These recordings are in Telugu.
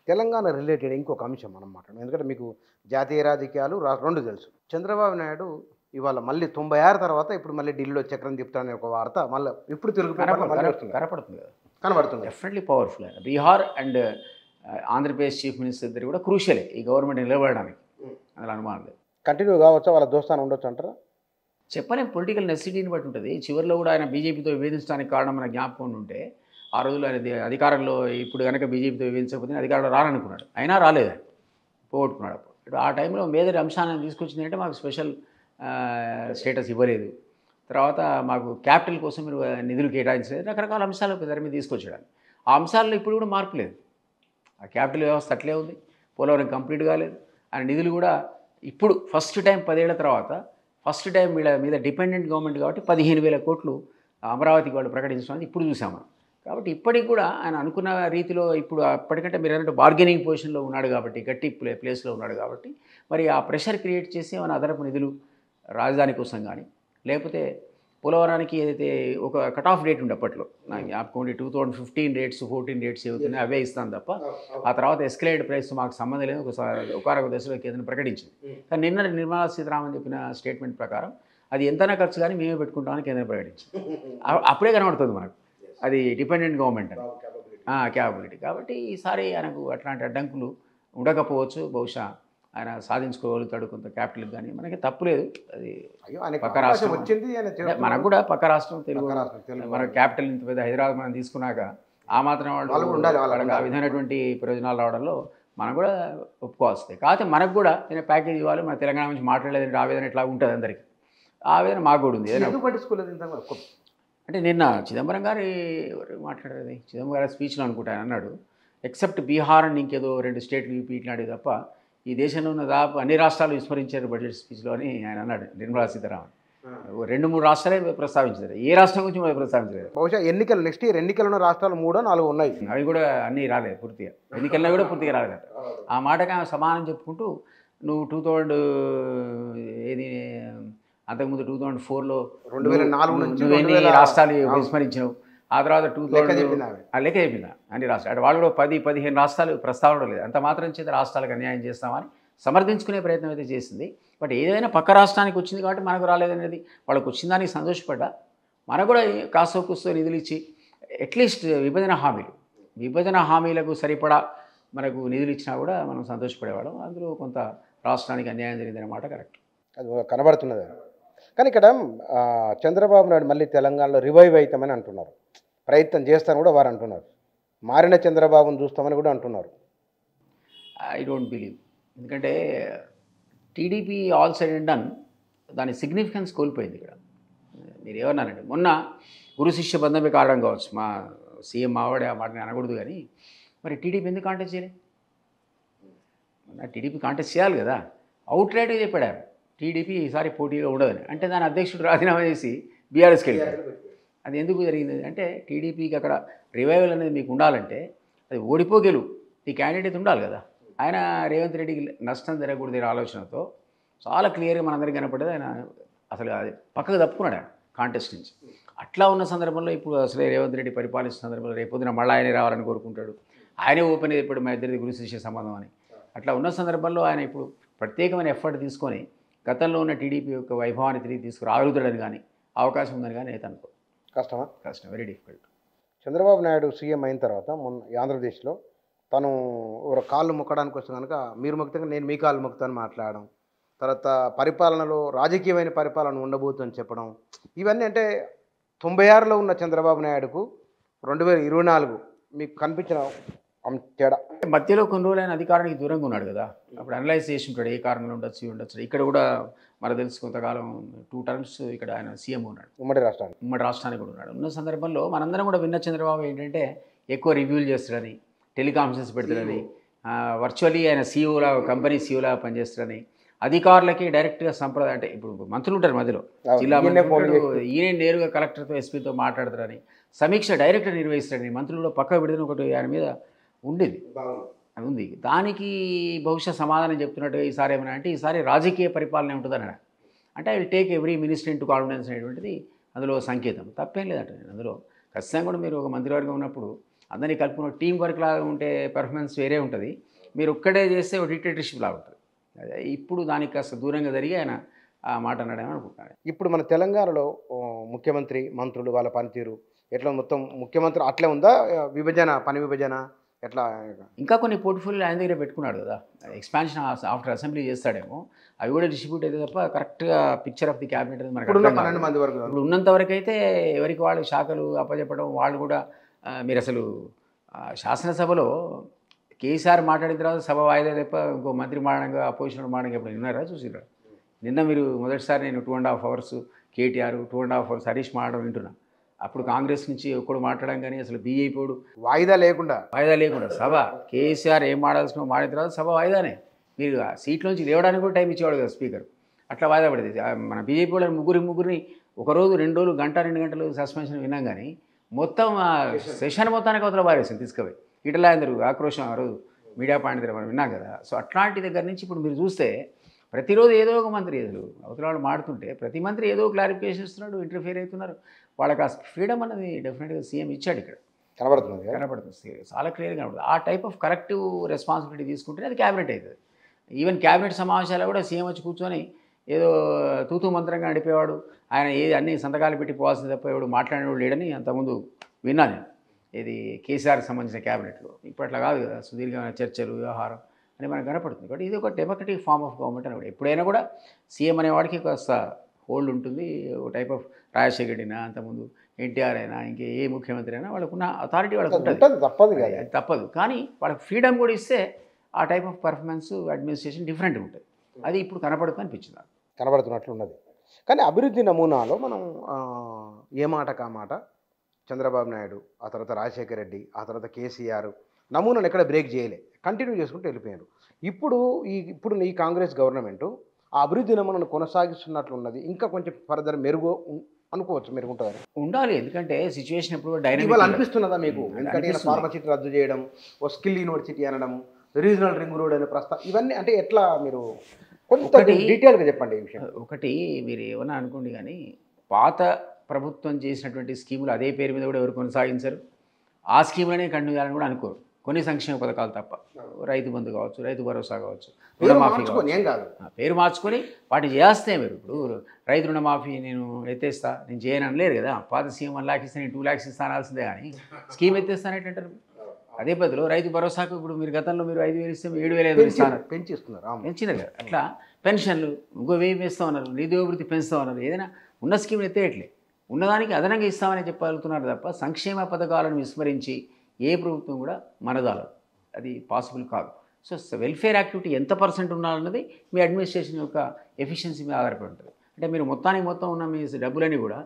తెలంగాణ రిలేటెడ్ ఇంకొక అంశం మనం మాట్లాడడం. ఎందుకంటే మీకు జాతీయ రాజకీయాలు 2 తెలుసు. చంద్రబాబు నాయుడు ఇవాళ మళ్ళీ 96 తర్వాత ఇప్పుడు మళ్ళీ ఢిల్లీలో చక్రం తిప్పుతాడనే ఒక వార్త మళ్ళీ ఇప్పుడు తెలుగు పేపర్‌లో మళ్ళీ వస్తుంది. కనపడుతుంది కదా, కనబడుతుంది. డెఫినెట్లీ పవర్ఫుల్ ఆయన. Bihar and Andhra Pradesh chief minister ఇద్దరు కూడా క్రూషియలే ఈ గవర్నమెంట్ నిలబడడానికి, అందులో అనుమానం లేదు. కంటిన్యూ కావచ్చా వాళ్ళ దోస్తానం ఉండొచ్చు అంటారా? చెప్పలేం, పొలిటికల్ నెసిటీని బట్టి ఉంటుంది. చివరిలో కూడా ఆయన బీజేపీతో విభేదించడానికి కారణం మన జ్ఞాపకం ఉంటే, ఆ రోజుల్లో ఆయన అధికారంలో ఇప్పుడు కనుక బీజేపీతో విభేదించకపోతే అధికారంలో రాననుకున్నాడు, అయినా రాలేదు, ఆయన పోగొట్టుకున్నాడు. అప్పుడు ఆ టైంలో మేజర్ అంశాలను తీసుకొచ్చింది అంటే మాకు స్పెషల్ స్టేటస్ ఇవ్వలేదు, తర్వాత మాకు క్యాపిటల్ కోసం మీరు నిధులు కేటాయించలేదు, రకరకాల అంశాలు దాని మీద తీసుకొచ్చాడు. ఆ అంశాల్లో ఇప్పుడు కూడా మార్పు లేదు. ఆ క్యాపిటల్ వ్యవస్థ అట్లే ఉంది, పోలవరం కంప్లీట్ కాలేదు. ఆయన నిధులు కూడా ఇప్పుడు ఫస్ట్ టైం 10 ఏళ్ల తర్వాత ఫస్ట్ టైం వీళ్ళ మీద డిపెండెంట్ గవర్నమెంట్ కాబట్టి 15,000 కోట్లు అమరావతికి వాళ్ళు ప్రకటించడానికి ఇప్పుడు చూసాం మనం. కాబట్టి ఇప్పటికి కూడా ఆయన అనుకున్న రీతిలో ఇప్పుడు అప్పటికంటే మీరు అన్నట్టు బార్గెనింగ్ పొజిషన్లో ఉన్నాడు కాబట్టి, గట్టి ప్లేస్లో ఉన్నాడు కాబట్టి, మరి ఆ ప్రెషర్ క్రియేట్ చేసి ఏమైనా అదనపు నిధులు రాజధాని కోసం కానీ, లేకపోతే పోలవరానికి ఏదైతే ఒక కట్ ఆఫ్ డేట్ ఉండే అప్పట్లో, నాకు జ్ఞాపకం ఉండి 2015 రేట్స్ 14 రేట్స్ ఏవైతున్నాయి అవే ఇస్తాను తప్ప ఆ తర్వాత ఎస్కలేటెడ్ ప్రైస్ మాకు సంబంధం లేదు ఒకసారి దశలో కేంద్రం ప్రకటించింది. కానీ నిన్న నిర్మలా సీతారామన్ చెప్పిన స్టేట్మెంట్ ప్రకారం అది ఎంతైనా ఖర్చు కానీ మేమే పెట్టుకుంటామని కేంద్రం ప్రకటించింది. అప్పుడే కనబడుతుంది మనకు అది డిపెండెంట్ గవర్నమెంట్ అని క్యాపబిలిటీ. కాబట్టి ఈసారి ఆయనకు అట్లాంటి అడ్డంకులు ఉండకపోవచ్చు, బహుశా ఆయన సాధించుకోగలుగుతాడు కొంత క్యాపిటల్ కానీ, మనకి తప్పులేదు. అది పక్క రాష్ట్రం వచ్చింది, మనకు కూడా పక్క రాష్ట్రం తెలుగు మన క్యాపిటల్ ఇంత పెద్ద హైదరాబాద్ మనం తీసుకున్నాక ఆ మాత్రం వాళ్ళు వాళ్ళకి ఆ విధమైనటువంటి ప్రయోజనాలు రావడంలో మనం కూడా ఒప్పుకోవాల్సిందే. కాకపోతే మనకు కూడా నేను ప్యాకేజ్ ఇవ్వాలి, మన తెలంగాణ నుంచి మాట్లాడలేదంటే ఆవేదన ఎట్లా ఉంటుంది అందరికీ, ఆవేదన మాకు కూడా ఉంది. అంటే నిన్న చిదంబరం గారు మాట్లాడేది, చిదంబరం గారి స్పీచ్లో అనుకుంటా ఆయన అన్నాడు, ఎక్సెప్ట్ బీహార్ అండ్ ఇంకేదో 2 స్టేట్లు యూపీ ఇట్లాంటివి తప్ప ఈ దేశంలో ఉన్న దాదాపు అన్ని రాష్ట్రాలు విస్మరించారు బడ్జెట్ స్పీచ్లో అని ఆయన అన్నాడు నిర్మలా సీతారామన్. 2-3 రాష్ట్రాలే ప్రస్తావించారు, ఏ రాష్ట్రం గురించి మనం ప్రస్తావించలేదు. బహుశా ఎన్నికలు నెక్స్ట్ ఇయర్ ఎన్నికలు ఉన్న రాష్ట్రాలు 3-4 ఉన్నాయి, అవి కూడా అన్నీ రాలేదు పూర్తిగా, ఎన్నికల్లో కూడా పూర్తిగా రాలేదట. ఆ మాటకి ఆమె సమానం చెప్పుకుంటూ నువ్వు 2000 ఏది అంతకుముందు 2004లో 2004 నుంచి నువ్వెన్ని రాష్ట్రాలు విస్మరించినావు, ఆ తర్వాత 2000 లెక్క చెప్పిందా అన్ని రాష్ట్రాలు అంటే వాళ్ళు కూడా 10-15 రాష్ట్రాలు ప్రస్తావన లేదు. అంత మాత్రం చేత రాష్ట్రాలకు అన్యాయం చేస్తామని సమర్థించుకునే ప్రయత్నం అయితే చేసింది. బట్ ఏదైనా పక్క రాష్ట్రానికి వచ్చింది కాబట్టి మనకు రాలేదనేది వాళ్ళకు వచ్చిన దానికి సంతోషపడ్డా, మనకు కూడా కాస్తో కూస్తో నిధులు ఇచ్చి అట్లీస్ట్ విభజన హామీలకు సరిపడా మనకు నిధులు ఇచ్చినా కూడా మనం సంతోషపడేవాళ్ళం. అందులో కొంత రాష్ట్రానికి అన్యాయం జరిగిందనే మాట కరెక్ట్, అది కనబడుతున్నది. కానీ ఇక్కడ చంద్రబాబు నాయుడు మళ్ళీ తెలంగాణలో రివైవ్ అవుతామని అంటున్నారు, ప్రయత్నం చేస్తామని కూడా వారు అంటున్నారు, మారిన చంద్రబాబును చూస్తామని కూడా అంటున్నారు. I don't believe. ఎందుకంటే TDP all said and done దాని సిగ్నిఫికెన్స్ కోల్పోయింది. ఇక్కడ మీరు ఏమన్నారంటే మొన్న గురు శిష్య బంధమే కారణం కావచ్చు, మా సీఎం మావాడే ఆ మాటని అనకూడదు, కానీ మరి టీడీపీ ఎందుకు కాంటెస్ట్ చేయలే? టీడీపీ కాంటెస్ట్ చేయాలి కదా, అవుట్ రైట్గా చెప్పాడు టీడీపీ ఈసారి పోటీలో ఉండదని. అంటే దాని అధ్యక్షుడు రాజీనామా చేసి బీఆర్ఎస్కి వెళ్ళాడు. అది ఎందుకు జరిగింది అంటే టీడీపీకి అక్కడ రివైవల్ అనేది మీకు ఉండాలంటే అది ఓడిపోగెలు ఈ క్యాండిడేట్ ఉండాలి కదా. ఆయన రేవంత్ రెడ్డికి నష్టం జరగకూడదు ఆలోచనతో చాలా క్లియర్గా మనందరికీ కనపడేది, ఆయన అసలు అది పక్కకు తప్పుకున్నాడు ఆయన కాంటెస్ట్ నుంచి. అట్లా ఉన్న సందర్భంలో ఇప్పుడు అసలే రేవంత్ రెడ్డి పరిపాలిస్తున్న సందర్భంలో రేపొద్దున మళ్ళీ ఆయనే రావాలని కోరుకుంటాడు, ఆయనే ఓపెన్ ఇప్పుడు మా ఇద్దరిది గురి శిష్య సంబంధం అని. అట్లా ఉన్న సందర్భంలో ఆయన ఇప్పుడు ప్రత్యేకమైన ఎఫర్ట్ తీసుకొని గతంలో ఉన్న టీడీపీ యొక్క వైభవాన్ని తిరిగి తీసుకురాగలుగుతాడని కానీ అవకాశం ఉందని కానీ అయితే అనుకో. కష్టం, very difficult. Chandrababu Naidu CM అయిన తర్వాత మొన్న ఆంధ్రప్రదేశ్లో తను ఒక కాళ్ళు మొక్కడానికి వస్తే కనుక మీరు మొక్కితే నేను మీ కాళ్ళు మొక్కుతాను మాట్లాడడం, తర్వాత పరిపాలనలో రాజకీయమైన పరిపాలన ఉండబోతుందని చెప్పడం, ఇవన్నీ అంటే 96లో ఉన్న చంద్రబాబు నాయుడుకు 2024 మీకు కనిపించిన తేడా? మధ్యలో కొన్ని రోజులు ఆయన అధికారానికి దూరంగా ఉన్నాడు కదా, అప్పుడు అనలైజ్ చేసి ఉంటాడు ఏ కారణంలో ఉండొచ్చు. ఇక్కడ కూడా మనకు తెలుసు కొంతకాలం 2 టర్మ్స్ ఇక్కడ ఆయన సీఎం ఉన్నాడు, ఉమ్మడి రాష్ట్రానికి కూడా ఉన్నాడు. ఉన్న సందర్భంలో మనందరం కూడా విన్న చంద్రబాబు ఏంటంటే ఎక్కువ రివ్యూలు చేస్తాడని, టెలికాన్ఫరెన్స్ పెడతాడని, వర్చువల్లీ ఆయన సీఈఓలా కంపెనీ సీఈఓలా పనిచేస్తాడని, అధికారులకి డైరెక్ట్గా సంప్రదాయం అంటే ఇప్పుడు మంత్రులు ఉంటారు మధ్యలో, జిల్లా ఈయన నేరుగా కలెక్టర్తో ఎస్పీతో మాట్లాడతారని, సమీక్ష డైరెక్ట్గా నిర్వహిస్తాడని, మంత్రులు కూడా పక్క విడుదల ఒకటి ఆయన మీద ఉండేది అది ఉంది. దానికి బహుశా సమాధానం చెప్తున్నట్టుగా ఈసారి ఏమైనా అంటే ఈసారి రాజకీయ పరిపాలన ఉంటుందని అంటే I will take every minister in to confidence అనేటువంటిది అందులో సంకేతం, తప్పేం లేదంట. నేను అందులో ఖచ్చితంగా కూడా మీరు ఒక మంత్రివర్గం ఉన్నప్పుడు అందరినీ కలుపుకున్న టీం వర్క్ లాగా ఉంటే పెర్ఫార్మెన్స్ వేరే ఉంటుంది. మీరు ఒక్కడే చేస్తే ఒక డిక్టేటర్షిప్ లాగా ఉంటుంది. అదే ఇప్పుడు దానికి కాస్త దూరంగా జరిగి ఆయన ఆ మాట అన్నాడేమో అనుకుంటున్నాను. ఇప్పుడు మన తెలంగాణలో ముఖ్యమంత్రి, మంత్రులు వాళ్ళ పనితీరు ఎట్లా మొత్తం ముఖ్యమంత్రి అట్లే ఉందా? విభజన, పని విభజన ఎట్లా? ఇంకా కొన్ని పోర్ట్ఫోలియోలు ఆయన దగ్గర పెట్టుకున్నాడు కదా, ఎక్స్పాన్షన్ ఆఫ్టర్ అసెంబ్లీ చేస్తాడేమో, అవి కూడా డిస్ట్రిబ్యూట్ అయితే తప్ప కరెక్ట్గా పిక్చర్ ఆఫ్ ది క్యాబినెట్ అనేది మనకు ఇప్పుడున్న అర్థం కాదు. 12 మంది వరకు ఇప్పుడు ఉన్నంత వరకు అయితే ఎవరికి వాళ్ళు శాఖలు అప్పచెప్పడం, వాళ్ళు కూడా మీరు అసలు శాసనసభలో కేసీఆర్ మాట్లాడిన తర్వాత సభ వాయిదా తప్ప ఇంకో మంత్రి మాడడంగా అపోజిషన్ మాడడం ఎప్పుడు విన్నారా, చూసిరా? నిన్న మీరు మొదటిసారి నేను 2.5 hours కేటీఆర్, 2.5 hours హరీష్ మాట్లాడడం వింటున్నా. అప్పుడు కాంగ్రెస్ నుంచి ఒక్కడు మాట్లాడడం కానీ అసలు బీజేపీడు వాయిదా లేకుండా సభ కేసీఆర్ ఏం మాడాల్సిన మాడిన తర్వాత సభ వాయిదానే. మీరు ఆ సీట్లోంచి లేవడానికి కూడా టైం ఇచ్చేవాడు కదా స్పీకర్. అట్లా వాయిదా పడేది. మన బీజేపీ వాళ్ళని ముగ్గురిని ఒకరోజు 2 రోజులు గంట 2 గంటలు సస్పెన్షన్ విన్నాం కానీ మొత్తం సెషన్ మొత్తానికి అవతల వారేసింది తీసుకుపోయి. ఇటలా అందరూ ఆక్రోషం ఆ రోజు మీడియా పాయింట్ దగ్గర మనం విన్నాం కదా. సో అట్లాంటి దగ్గర నుంచి ఇప్పుడు మీరు చూస్తే ప్రతిరోజు ఏదో ఒక మంత్రి ఎదురు అవతల వాళ్ళు మాడుతుంటే ప్రతి మంత్రి ఏదో క్లారిఫికేషన్ ఇస్తున్నాడు, ఇంటర్ఫియర్ అవుతున్నారు. వాళ్ళకి ఆ ఫ్రీడమ్ అనేది డెఫినెట్గా సీఎం ఇచ్చాడు. ఇక్కడ కనబడుతుంది, చాలా క్లియర్గా కనబడుతుంది. ఆ టైప్ ఆఫ్ కరెక్టివ్ రెస్పాన్సిబిలిటీ తీసుకుంటే అది క్యాబినెట్ అవుతుంది. ఈవెన్ క్యాబినెట్ సమావేశాలు కూడా సీఎం వచ్చి కూర్చొని ఏదో తూతూ మంత్రంగా నడిపేవాడు, ఆయన ఏది అన్ని సంతకాలు పెట్టి పోవాల్సింది తప్ప ఎవడు మాట్లాడేవాడు లేడని అంతకుముందు విన్నాను నేను. ఇది కేసీఆర్కి సంబంధించిన క్యాబినెట్లో. ఇప్పట్లో కాదు కదా, సుదీర్ఘమైన చర్చలు, వ్యవహారం అని మనకు కనపడుతుంది. కాబట్టి ఇది ఒక డెమోక్రటిక్ ఫార్మ్ ఆఫ్ గవర్నమెంట్ అని కూడా ఎప్పుడైనా కూడా సీఎం అనేవాడికి కాస్త హోల్డ్ ఉంటుంది. ఒక టైప్ ఆఫ్ రాజశేఖర్ అయినా, అంతకుముందు ఎన్టీఆర్ అయినా, ఇంకే ఏ ముఖ్యమంత్రి అయినా వాళ్ళకున్న అథారిటీ వాళ్ళకు ఉంటుంది, తప్పదు. కానీ వాళ్ళకి ఫ్రీడమ్ కూడా ఇస్తే ఆ టైప్ ఆఫ్ పర్ఫార్మెన్స్ అడ్మినిస్ట్రేషన్ డిఫరెంట్గా ఉంటుంది. అది ఇప్పుడు కనపడుతుంది అనిపించింది, కనబడుతున్నట్లు ఉన్నది. కానీ అభివృద్ధి నమూనాలో మనం ఏ మాట కా మాట చంద్రబాబు నాయుడు, ఆ తర్వాత రాజశేఖర రెడ్డి, ఆ తర్వాత కేసీఆర్ నమూనాలు ఎక్కడ బ్రేక్ చేయలే, కంటిన్యూ చేసుకుంటూ వెళ్ళిపోయారు. ఇప్పుడు ఈ కాంగ్రెస్ గవర్నమెంట్ ఆ అభివృద్ధి నమూనాను కొనసాగిస్తున్నట్లు ఉన్నది. ఇంకా కొంచెం ఫర్దర్ మెరుగు అనుకోవచ్చు, మెరుగుంటుందని ఉండాలి. ఎందుకంటే సిచ్యువేషన్ ఎప్పుడు డైనమిక్ ఇవాళ అనిపిస్తున్నదా మీకు? ఎందుకంటే ఫార్మసిటీ రద్దు చేయడం, ఓ స్కిల్ యూనివర్సిటీ అనడం, రీజనల్ రింగ్ రోడ్ అనే ప్రస్తావన, ఇవన్నీ అంటే ఎట్లా మీరు కొంత డీటెయిల్గా చెప్పండి ఈ విషయం. ఒకటి మీరు ఏమన్నా అనుకోండి కానీ పాత ప్రభుత్వం చేసినటువంటి స్కీములు అదే పేరు మీద కూడా ఎవరు కొనసాగించరు. ఆ స్కీములనే కంటిన్యూ చేయాలని కూడా అనుకోరు. కొన్ని సంక్షేమ పథకాలు తప్ప, రైతు బంధు కావచ్చు, రైతు భరోసా కావచ్చు, రుణమాఫీ పేరు మార్చుకొని వాటి చేస్తే మీరు ఇప్పుడు రైతు రుణమాఫీ నేను ఎత్తేస్తా, నేను చేయనని లేరు కదా. పాత సీఎం 1 lakh ఇస్తే నేను 2 lakhs ఇస్తా అనాల్సిందే కానీ స్కీమ్ ఎత్తేస్తానేటంటారు. అదే బదులు రైతు భరోసాకు ఇప్పుడు మీరు గతంలో మీరు 5,000 ఇస్తే 7,500 ఇస్తున్నారు, పెంచినారు కదా. అట్లా పెన్షన్లు ఇంకో 1000 పెంచుతా ఉన్నారు, నిరుద్యోగవృత్తి పెంచుతా ఉన్నారు. ఏదైనా ఉన్న స్కీమ్ని ఎత్తేయట్లే, ఉన్నదానికి అదనంగా ఇస్తామని చెప్పగలుగుతున్నారు తప్ప సంక్షేమ పథకాలను విస్మరించి ఏ ప్రభుత్వం కూడా మనదాలదు. అది పాసిబుల్ కాదు. సో వెల్ఫేర్ యాక్టివిటీ ఎంత % ఉండాలన్నది మీ అడ్మినిస్ట్రేషన్ యొక్క ఎఫిషియన్సీ మీద ఆధారపడి ఉంటుంది. అంటే మీరు మొత్తం ఉన్న మీ డబ్బులని కూడా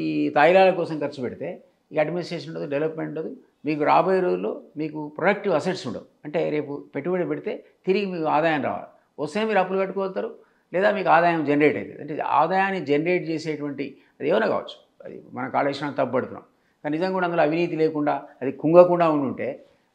ఈ తాయిలాల కోసం ఖర్చు పెడితే ఈ అడ్మినిస్ట్రేషన్ ఉండదు, డెవలప్మెంట్ ఉండదు. మీకు రాబోయే రోజుల్లో మీకు ప్రొడక్టివ్ అసెట్స్ ఉండవు. అంటే రేపు పెట్టుబడి పెడితే తిరిగి మీకు ఆదాయం రావాలి. వస్తే మీరు అప్పులు కట్టుకోగలుగుతారు, లేదా మీకు ఆదాయం జనరేట్ అవుతుంది. అంటే ఆదాయాన్ని జనరేట్ చేసేటువంటి అది ఏమైనా కావచ్చు, అది మన కాళేశ్వరం తప్పుపడుతున్నాం. కానీ నిజంగా కూడా అందులో అవినీతి లేకుండా అది కుంగకుండా ఉండుంటే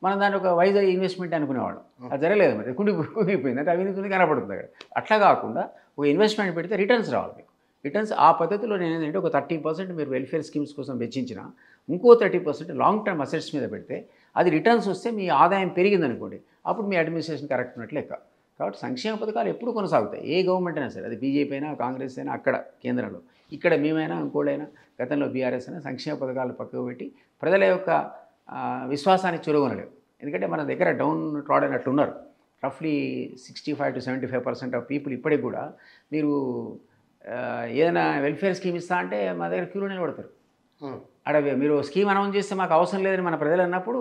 మనం దాన్ని ఒక వైజాగ్ ఇన్వెస్ట్మెంట్ అనుకునేవాళ్ళం. అది జరగలేదు, మరి కుంగిపోయింది. అంటే అవినీతి కనపడుతుంది అక్కడ. అట్లా కాకుండా ఒక ఇన్వెస్ట్మెంట్ పెడితే రిటర్న్స్ రావాలి మీకు. రిటర్న్స్ ఆ పద్ధతిలో నేను ఏంటంటే ఒక 30% మీరు వెల్ఫేర్ స్కీమ్స్ కోసం వెచ్చించిన, ఇంకో 30% లాంగ్ టర్మ్ అసెట్స్ మీద పెడితే అది రిటర్న్స్ వస్తే మీ ఆదాయం పెరిగిందనుకోండి, అప్పుడు మీ అడ్మినిస్ట్రేషన్ కరెక్ట్ ఉన్నట్లు లెక్క. కాబట్టి సంక్షేమ పథకాలు ఎప్పుడు కొనసాగుతాయి. ఏ గవర్నమెంట్ అయినా సరే, అది బీజేపీ అయినా, కాంగ్రెస్ అయినా, అక్కడ కేంద్రంలో, ఇక్కడ మేమైనా, ఇంకోడైనా, గతంలో బీఆర్ఎస్ అయినా సంక్షేమ పథకాలు పక్కకు పెట్టి ప్రజల యొక్క విశ్వాసాన్ని చొరగొనలేవు. ఎందుకంటే మన దగ్గర డౌన్ ట్రాడ్ అయినట్లు ఉన్నారు. రఫ్లీ 65 to 75% ఆఫ్ పీపుల్ ఇప్పటికి కూడా మీరు ఏదైనా వెల్ఫేర్ స్కీమ్ ఇస్తా అంటే మా దగ్గర క్యూలో నిలబడతారు. అక్కడ మీరు స్కీమ్ అనౌన్స్ చేస్తే మాకు అవసరం లేదని మన ప్రజలు అన్నప్పుడు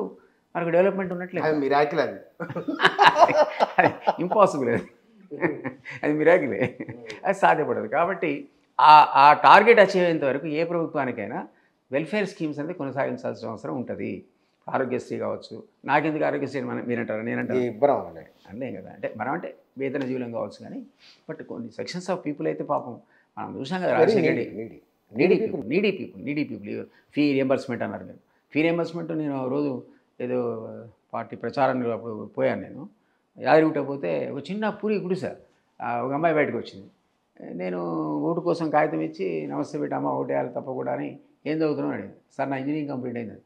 మనకు డెవలప్మెంట్ ఉన్నట్లేదు. ఇంపాసిబుల్, అది మిరాకిలే, అది సాధ్యపడదు. కాబట్టి ఆ టార్గెట్ అచీవ్ అయ్యేంత వరకు ఏ ప్రభుత్వానికైనా వెల్ఫేర్ స్కీమ్స్ అనేది కొనసాగించాల్సిన అవసరం ఉంటుంది. ఆరోగ్యశ్రీ కావచ్చు, నాకెందుకు ఆరోగ్యశ్రీ మీరంటారా, నేనంటారు అనే కదా. అంటే మనం అంటే వేతన జీవులం కావచ్చు, కానీ బట్ కొన్ని సెక్షన్స్ ఆఫ్ పీపుల్ అయితే పాపం మనం చూసాం కదా. నీడీ పీపుల్ ఫీ రియంబర్స్మెంట్ అన్నారు. మీరు ఫీ రియంబర్స్మెంట్ నేను రోజు ఏదో పార్టీ ప్రచారాన్ని అప్పుడు పోయాను. నేను యాదగిరిగుట్ట పోతే ఒక చిన్న పూరి గుడిసా, ఒక అమ్మాయి బయటకు వచ్చింది. నేను ఓటు కోసం కాగితం ఇచ్చి నమస్తే పెట్టి అమ్మ ఓటు వేయాలి తప్ప కూడా అని ఏం చదువుతున్నాను అడిగింది. సార్ నా ఇంజనీరింగ్ కంప్లీట్ అయింది.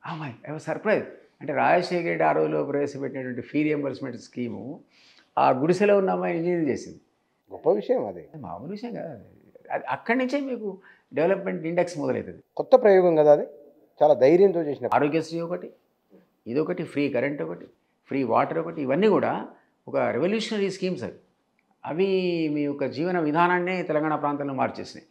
అమ్మాయి సర్ప్రైజ్. అంటే రాజశేఖర రెడ్డి ఆ రోజులో ప్రవేశపెట్టినటువంటి ఫీ రియంబర్స్మెంట్ స్కీము ఆ గుడిసెలో ఉన్న అమ్మాయి ఇంజనీరింగ్ చేసింది. గొప్ప విషయం అది. అది మామూలు విషయం కాదు అది. అది అక్కడి నుంచే మీకు డెవలప్మెంట్ ఇండెక్స్ మొదలవుతుంది. కొత్త ప్రయోగం కదా అది, చాలా ధైర్యంతో చేసిన. ఆరోగ్యశ్రీ ఒకటి, ఇదొకటి, ఫ్రీ కరెంట్ ఒకటి, ఫ్రీ వాటర్ ఒకటి, ఇవన్నీ కూడా ఒక రెవల్యూషనరీ స్కీమ్స్ అవి. అవి మీ యొక్క జీవన విధానాన్నే తెలంగాణ ప్రాంతంలో మార్చేసినాయి.